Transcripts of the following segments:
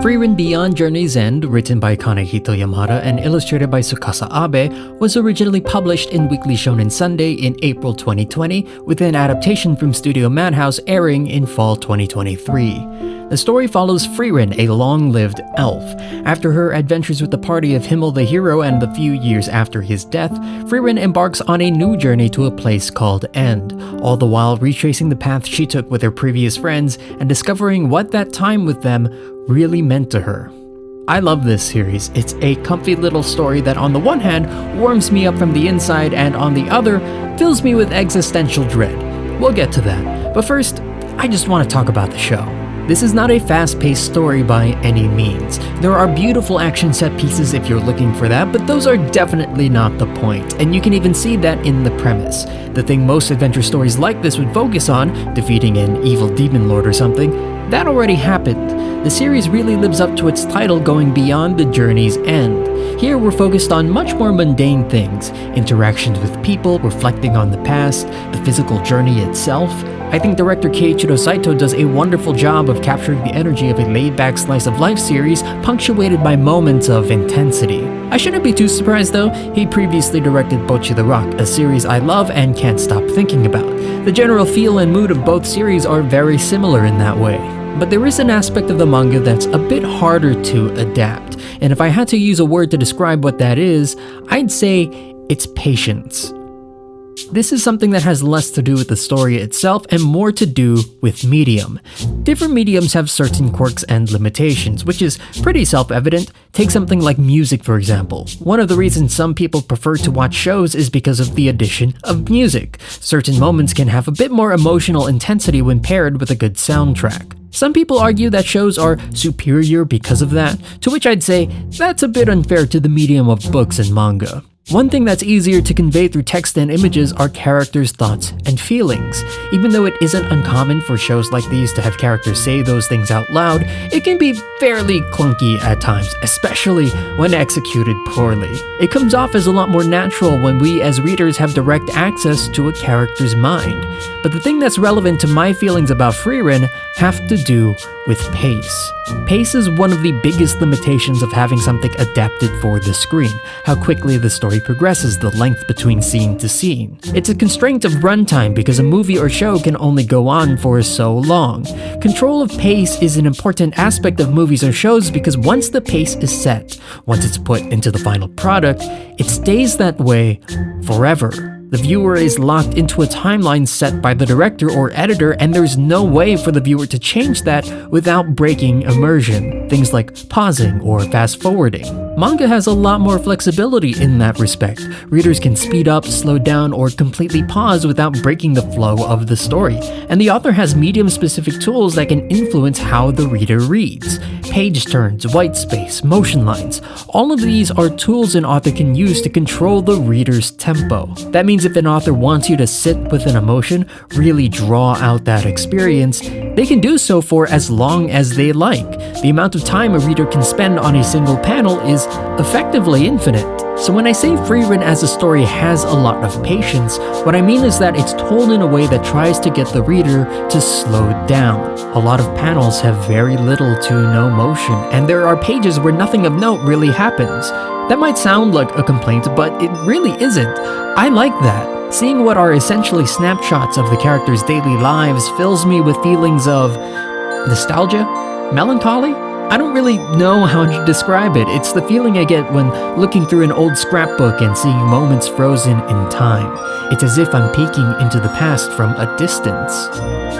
Frieren Beyond Journey's End, written by Kanehito Yamada and illustrated by Tsukasa Abe, was originally published in Weekly Shonen Sunday in April 2020, with an adaptation from Studio Madhouse airing in fall 2023. The story follows Frieren, a long-lived elf. After her adventures with the party of Himmel the hero and the few years after his death, Frieren embarks on a new journey to a place called End, all the while retracing the path she took with her previous friends and discovering what that time with them really meant to her. I love this series. It's a comfy little story that on the one hand warms me up from the inside and on the other fills me with existential dread. We'll get to that, but first, I just want to talk about the show. This is not a fast-paced story by any means. There are beautiful action set pieces if you're looking for that, but those are definitely not the point, and you can even see that in the premise. The thing most adventure stories like this would focus on, defeating an evil demon lord or something, that already happened. The series really lives up to its title, going beyond the journey's end. Here we're focused on much more mundane things, interactions with people, reflecting on the past, the physical journey itself. I think director Keiichiro Saito does a wonderful job of capturing the energy of a laid-back slice-of-life series punctuated by moments of intensity. I shouldn't be too surprised though, he previously directed Bocchi the Rock, a series I love and can't stop thinking about. The general feel and mood of both series are very similar in that way. But there is an aspect of the manga that's a bit harder to adapt, and if I had to use a word to describe what that is, I'd say it's patience. This is something that has less to do with the story itself and more to do with medium. Different mediums have certain quirks and limitations, which is pretty self-evident. Take something like music, for example. One of the reasons some people prefer to watch shows is because of the addition of music. Certain moments can have a bit more emotional intensity when paired with a good soundtrack. Some people argue that shows are superior because of that, to which I'd say that's a bit unfair to the medium of books and manga. One thing that's easier to convey through text and images are characters' thoughts and feelings. Even though it isn't uncommon for shows like these to have characters say those things out loud, it can be fairly clunky at times, especially when executed poorly. It comes off as a lot more natural when we as readers have direct access to a character's mind. But the thing that's relevant to my feelings about Frieren have to do with pace. Pace is one of the biggest limitations of having something adapted for the screen, how quickly the story progresses, the length between scene to scene. It's a constraint of runtime because a movie or show can only go on for so long. Control of pace is an important aspect of movies or shows because once the pace is set, once it's put into the final product, it stays that way forever. The viewer is locked into a timeline set by the director or editor, and there's no way for the viewer to change that without breaking immersion. Things like pausing or fast-forwarding. Manga has a lot more flexibility in that respect. Readers can speed up, slow down, or completely pause without breaking the flow of the story. And the author has medium-specific tools that can influence how the reader reads. Page turns, white space, motion lines. All of these are tools an author can use to control the reader's tempo. That means if an author wants you to sit with an emotion, really draw out that experience, they can do so for as long as they like. The amount of time a reader can spend on a single panel is effectively infinite. So when I say Frieren as a story has a lot of patience, what I mean is that it's told in a way that tries to get the reader to slow down. A lot of panels have very little to no motion, and there are pages where nothing of note really happens. That might sound like a complaint, but it really isn't. I like that. Seeing what are essentially snapshots of the characters' daily lives fills me with feelings of nostalgia? Melancholy? I don't really know how to describe it. It's the feeling I get when looking through an old scrapbook and seeing moments frozen in time. It's as if I'm peeking into the past from a distance.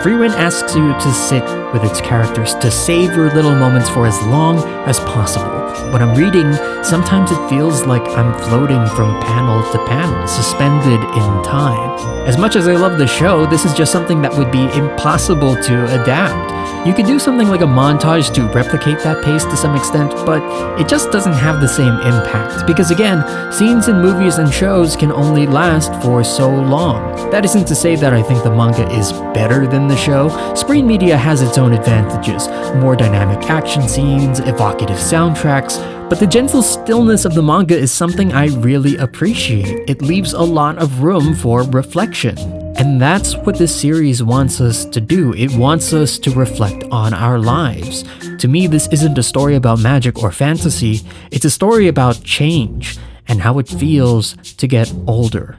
Frieren asks you to sit with its characters, to savor little moments for as long as possible. When I'm reading, sometimes it feels like I'm floating from panel to panel, suspended in time. As much as I love the show, this is just something that would be impossible to adapt. You could do something like a montage to replicate that pace to some extent, but it just doesn't have the same impact. Because again, scenes in movies and shows can only last for so long. That isn't to say that I think the manga is better than the show. Screen media has its own advantages. More dynamic action scenes, evocative soundtracks, but the gentle stillness of the manga is something I really appreciate. It leaves a lot of room for reflection. And that's what this series wants us to do. It wants us to reflect on our lives. To me, this isn't a story about magic or fantasy, it's a story about change and how it feels to get older.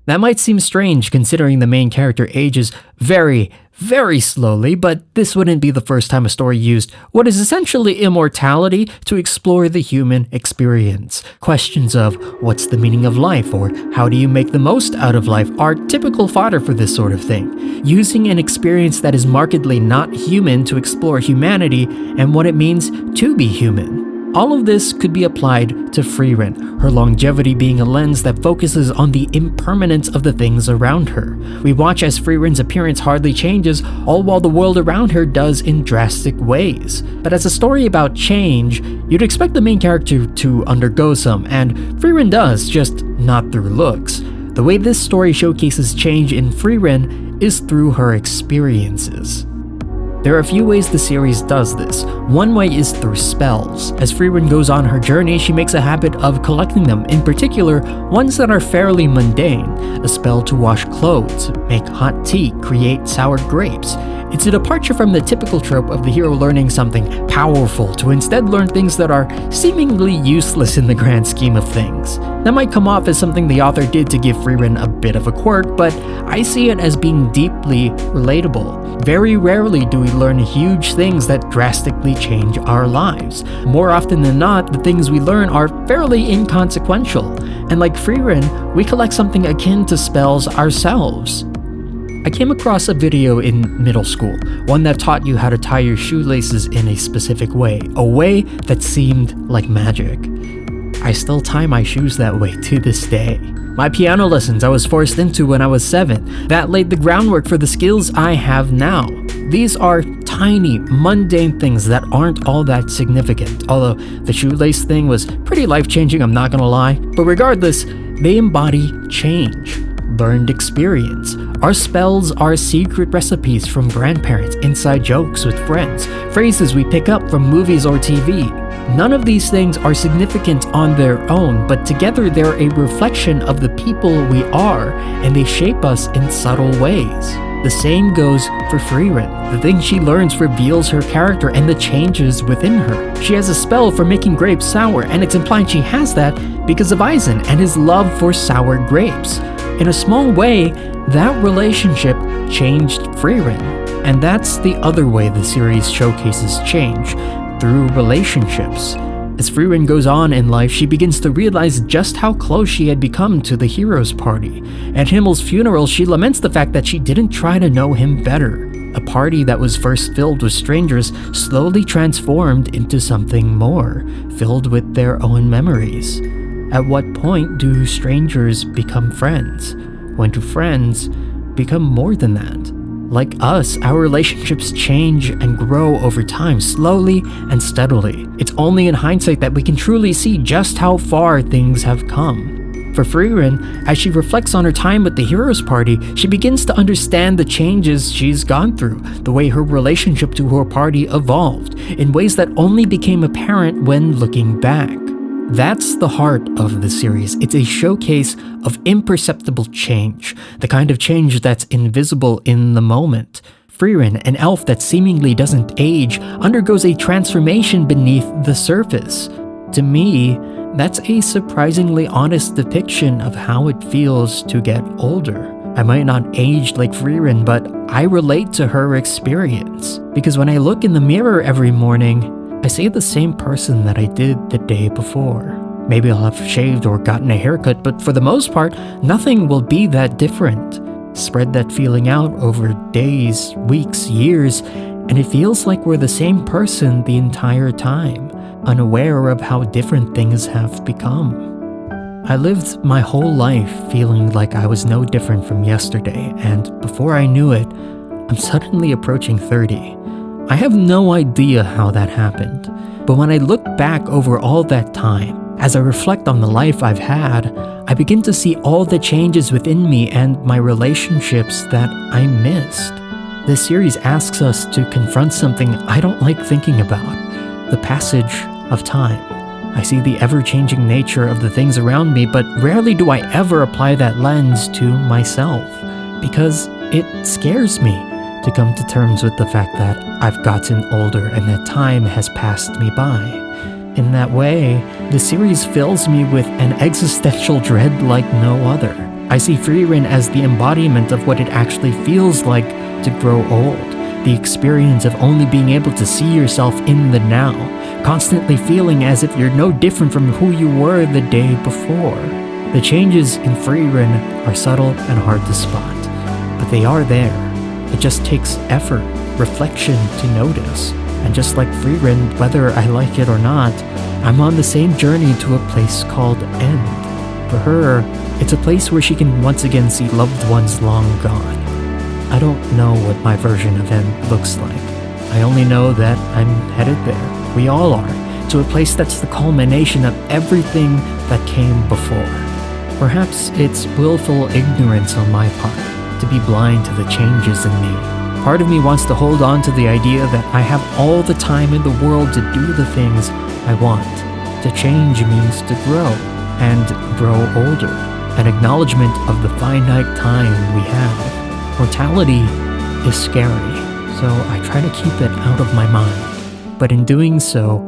That might seem strange considering the main character ages very, very slowly, but this wouldn't be the first time a story used what is essentially immortality to explore the human experience. Questions of what's the meaning of life or how do you make the most out of life are typical fodder for this sort of thing, using an experience that is markedly not human to explore humanity and what it means to be human. All of this could be applied to Frieren, her longevity being a lens that focuses on the impermanence of the things around her. We watch as Frieren's appearance hardly changes, all while the world around her does in drastic ways. But as a story about change, you'd expect the main character to undergo some, and Frieren does, just not through looks. The way this story showcases change in Frieren is through her experiences. There are a few ways the series does this. One way is through spells. As Frieren goes on her journey, she makes a habit of collecting them, in particular, ones that are fairly mundane. A spell to wash clothes, make hot tea, create sour grapes. It's a departure from the typical trope of the hero learning something powerful to instead learn things that are seemingly useless in the grand scheme of things. That might come off as something the author did to give Frieren a bit of a quirk, but I see it as being deeply relatable. Very rarely do we learn huge things that drastically change our lives. More often than not, the things we learn are fairly inconsequential. And like Frieren, we collect something akin to spells ourselves. I came across a video in middle school, one that taught you how to tie your shoelaces in a specific way, a way that seemed like magic. I still tie my shoes that way to this day. My piano lessons I was forced into when I was 7, that laid the groundwork for the skills I have now. These are tiny, mundane things that aren't all that significant, although the shoelace thing was pretty life-changing, I'm not gonna lie. But regardless, they embody change. Learned experience. Our spells are secret recipes from grandparents, inside jokes with friends, phrases we pick up from movies or TV. None of these things are significant on their own, but together they're a reflection of the people we are, and they shape us in subtle ways. The same goes for Frieren. The thing she learns reveals her character and the changes within her. She has a spell for making grapes sour, and it's implied she has that because of Eisen and his love for sour grapes. In a small way, that relationship changed Frieren. And that's the other way the series showcases change, through relationships. As Frieren goes on in life, she begins to realize just how close she had become to the hero's party. At Himmel's funeral, she laments the fact that she didn't try to know him better. A party that was first filled with strangers slowly transformed into something more, filled with their own memories. At what point do strangers become friends? When do friends become more than that? Like us, our relationships change and grow over time, slowly and steadily. It's only in hindsight that we can truly see just how far things have come. For Frieren, as she reflects on her time with the hero's party, she begins to understand the changes she's gone through, the way her relationship to her party evolved, in ways that only became apparent when looking back. That's the heart of the series. It's a showcase of imperceptible change, the kind of change that's invisible in the moment. Frieren, an elf that seemingly doesn't age, undergoes a transformation beneath the surface. To me, that's a surprisingly honest depiction of how it feels to get older. I might not age like Frieren, but I relate to her experience. Because when I look in the mirror every morning, I see the same person that I did the day before. Maybe I'll have shaved or gotten a haircut, but for the most part, nothing will be that different. Spread that feeling out over days, weeks, years, and it feels like we're the same person the entire time, unaware of how different things have become. I lived my whole life feeling like I was no different from yesterday, and before I knew it, I'm suddenly approaching 30. I have no idea how that happened, but when I look back over all that time, as I reflect on the life I've had, I begin to see all the changes within me and my relationships that I missed. This series asks us to confront something I don't like thinking about, the passage of time. I see the ever-changing nature of the things around me, but rarely do I ever apply that lens to myself, because it scares me to to come to terms with the fact that I've gotten older and that time has passed me by. In that way, the series fills me with an existential dread like no other. I see Frieren as the embodiment of what it actually feels like to grow old, the experience of only being able to see yourself in the now, constantly feeling as if you're no different from who you were the day before. The changes in Frieren are subtle and hard to spot, but they are there. It just takes effort, reflection to notice. And just like Frieren, whether I like it or not, I'm on the same journey to a place called End. For her, it's a place where she can once again see loved ones long gone. I don't know what my version of End looks like. I only know that I'm headed there. We all are, to a place that's the culmination of everything that came before. Perhaps it's willful ignorance on my part to be blind to the changes in me. Part of me wants to hold on to the idea that I have all the time in the world to do the things I want. To change means to grow, and grow older. An acknowledgement of the finite time we have. Mortality is scary, so I try to keep it out of my mind. But in doing so,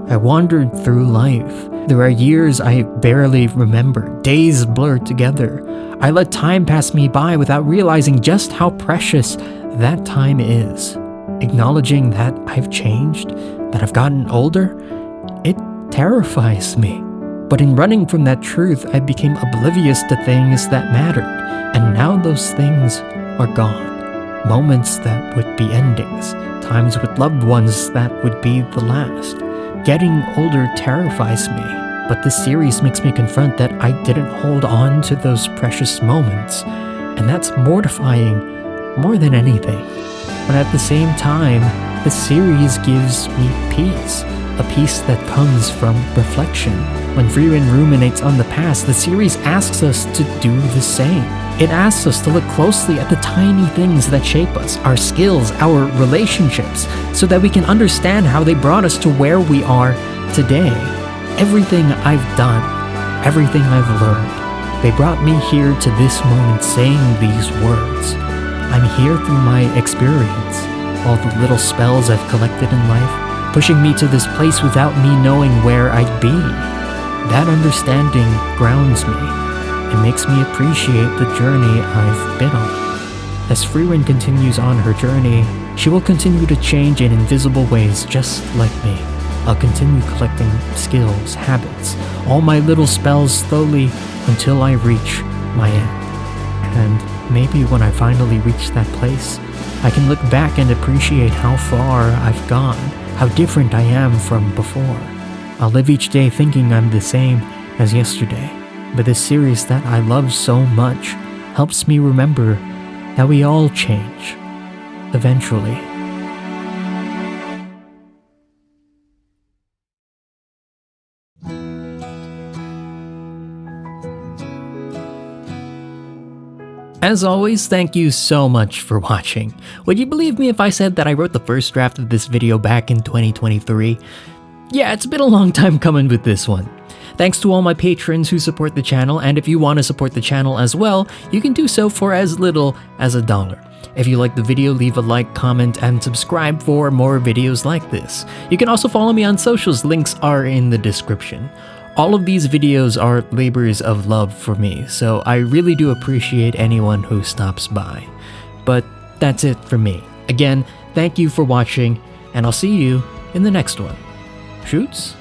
I wandered through life. There are years I barely remember, days blur together. I let time pass me by without realizing just how precious that time is. Acknowledging that I've changed, that I've gotten older, it terrifies me. But in running from that truth, I became oblivious to things that mattered, and now those things are gone. Moments that would be endings, times with loved ones that would be the last. Getting older terrifies me, but this series makes me confront that I didn't hold on to those precious moments, and that's mortifying more than anything. But at the same time, the series gives me peace, a peace that comes from reflection. When Frieren ruminates on the past, the series asks us to do the same. It asks us to look closely at the tiny things that shape us, our skills, our relationships, so that we can understand how they brought us to where we are today. Everything I've done, everything I've learned, they brought me here to this moment saying these words. I'm here through my experience, all the little spells I've collected in life, pushing me to this place without me knowing where I'd be. That understanding grounds me. It makes me appreciate the journey I've been on. As Frieren continues on her journey, she will continue to change in invisible ways just like me. I'll continue collecting skills, habits, all my little spells slowly until I reach my end. And maybe when I finally reach that place, I can look back and appreciate how far I've gone, how different I am from before. I'll live each day thinking I'm the same as yesterday. But this series that I love so much helps me remember that we all change, eventually. As always, thank you so much for watching. Would you believe me if I said that I wrote the first draft of this video back in 2023? Yeah, it's been a long time coming with this one. Thanks to all my patrons who support the channel, and if you want to support the channel as well, you can do so for as little as $1. If you like the video, leave a like, comment, and subscribe for more videos like this. You can also follow me on socials, links are in the description. All of these videos are labors of love for me, so I really do appreciate anyone who stops by. But that's it for me. Again, thank you for watching, and I'll see you in the next one. Shoots?